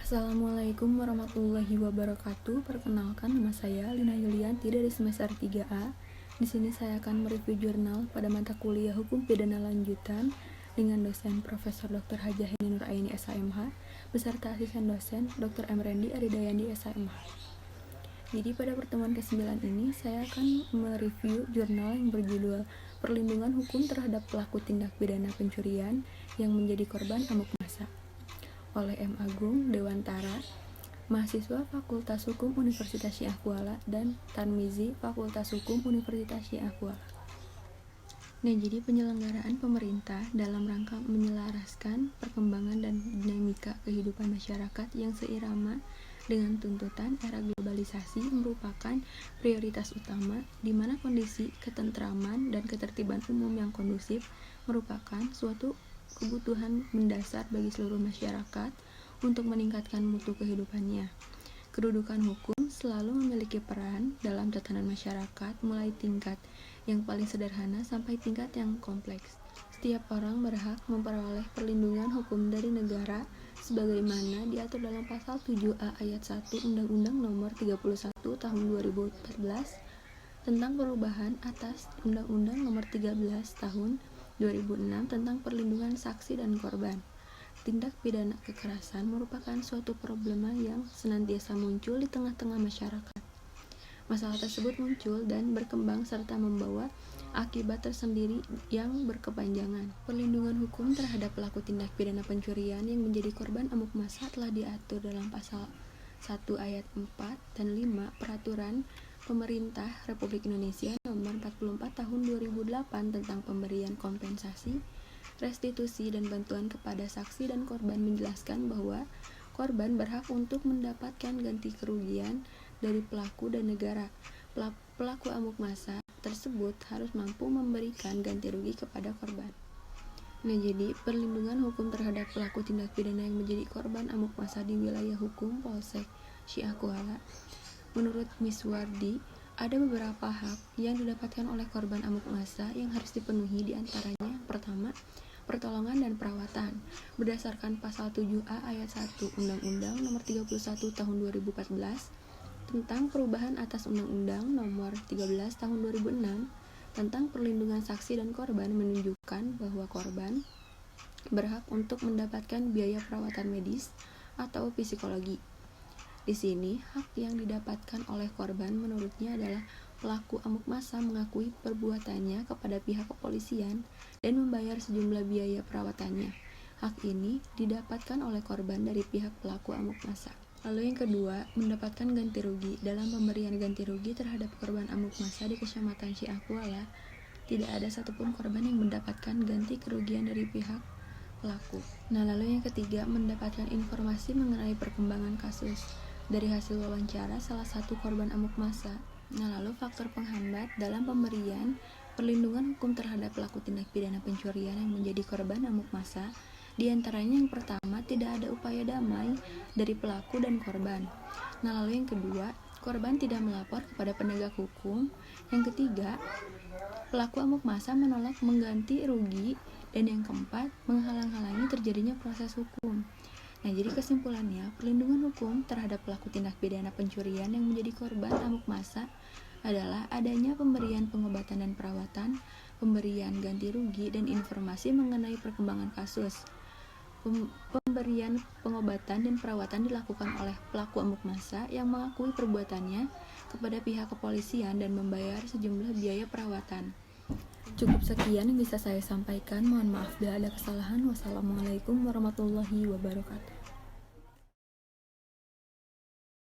Assalamualaikum warahmatullahi wabarakatuh. Perkenalkan, nama saya Lina Yulianti dari semester 3A. Di sini saya akan mereview jurnal pada mata kuliah Hukum Pidana Lanjutan dengan dosen Profesor Dr. Hajah Heni Nuraini SHMH beserta asisten dosen Dr. M. Rendi Aridayandi SHMH. Jadi pada pertemuan ke-9 ini saya akan mereview jurnal yang berjudul Perlindungan Hukum Terhadap Pelaku Tindak Pidana Pencurian yang Menjadi Korban Amuk Massa oleh M. Agung Dewantara, mahasiswa Fakultas Hukum Universitas Syiah Kuala, dan Tarmizi, Fakultas Hukum Universitas Syiah Kuala. Nah, jadi penyelenggaraan pemerintah dalam rangka menyelaraskan perkembangan dan dinamika kehidupan masyarakat yang seirama dengan tuntutan era globalisasi merupakan prioritas utama, di mana kondisi ketentraman dan ketertiban umum yang kondusif merupakan suatu kebutuhan mendasar bagi seluruh masyarakat untuk meningkatkan mutu kehidupannya. Kedudukan hukum selalu memiliki peran dalam tatanan masyarakat, mulai tingkat yang paling sederhana sampai tingkat yang kompleks. Setiap orang berhak memperoleh perlindungan hukum dari negara sebagaimana diatur dalam pasal 7A ayat 1 Undang-Undang Nomor 31 Tahun 2014 tentang perubahan atas Undang-Undang Nomor 13 Tahun 2006 tentang perlindungan saksi dan korban. Tindak pidana kekerasan merupakan suatu problema yang senantiasa muncul di tengah-tengah masyarakat. Masalah tersebut muncul dan berkembang serta membawa akibat tersendiri yang berkepanjangan. Perlindungan hukum terhadap pelaku tindak pidana pencurian yang menjadi korban amuk massa telah diatur dalam pasal 1 ayat 4 dan 5 Peraturan Pemerintah Republik Indonesia Nomor 44 Tahun 2008 tentang pemberian kompensasi, restitusi, dan bantuan kepada saksi dan korban, menjelaskan bahwa korban berhak untuk mendapatkan ganti kerugian dari pelaku dan negara. Pelaku amuk massa tersebut harus mampu memberikan ganti rugi kepada korban. Nah, jadi perlindungan hukum terhadap pelaku tindak pidana yang menjadi korban amuk massa di wilayah hukum Polsek Syiah Kuala. Menurut Miswardi, ada beberapa hak yang didapatkan oleh korban amuk massa yang harus dipenuhi, diantaranya yang pertama, pertolongan dan perawatan. Berdasarkan pasal 7A ayat 1 Undang-Undang Nomor 31 Tahun 2014 tentang perubahan atas Undang-Undang Nomor 13 Tahun 2006 tentang perlindungan saksi dan korban, menunjukkan bahwa korban berhak untuk mendapatkan biaya perawatan medis atau psikologi. Di sini, hak yang didapatkan oleh korban menurutnya adalah pelaku amuk massa mengakui perbuatannya kepada pihak kepolisian dan membayar sejumlah biaya perawatannya. Hak ini didapatkan oleh korban dari pihak pelaku amuk massa. Lalu yang kedua, mendapatkan ganti rugi. Dalam pemberian ganti rugi terhadap korban amuk massa di Kecamatan Syiah Kuala, tidak ada satupun korban yang mendapatkan ganti kerugian dari pihak pelaku. Nah, lalu yang ketiga, mendapatkan informasi mengenai perkembangan kasus dari hasil wawancara salah satu korban amuk massa. Nah, lalu faktor penghambat dalam pemberian perlindungan hukum terhadap pelaku tindak pidana pencurian yang menjadi korban amuk massa, di antaranya yang pertama, tidak ada upaya damai dari pelaku dan korban. Nah, lalu yang kedua, korban tidak melapor kepada penegak hukum. Yang ketiga, pelaku amuk massa menolak mengganti rugi. Dan yang keempat, menghalang-halangi terjadinya proses hukum. Nah, jadi kesimpulannya, perlindungan hukum terhadap pelaku tindak pidana pencurian yang menjadi korban amuk massa adalah adanya pemberian pengobatan dan perawatan, pemberian ganti rugi, dan informasi mengenai perkembangan kasus. Pemberian pengobatan dan perawatan dilakukan oleh pelaku amuk massa yang mengakui perbuatannya kepada pihak kepolisian dan membayar sejumlah biaya perawatan. Cukup sekian yang bisa saya sampaikan. Mohon maaf bila ada kesalahan. Wassalamualaikum warahmatullahi wabarakatuh.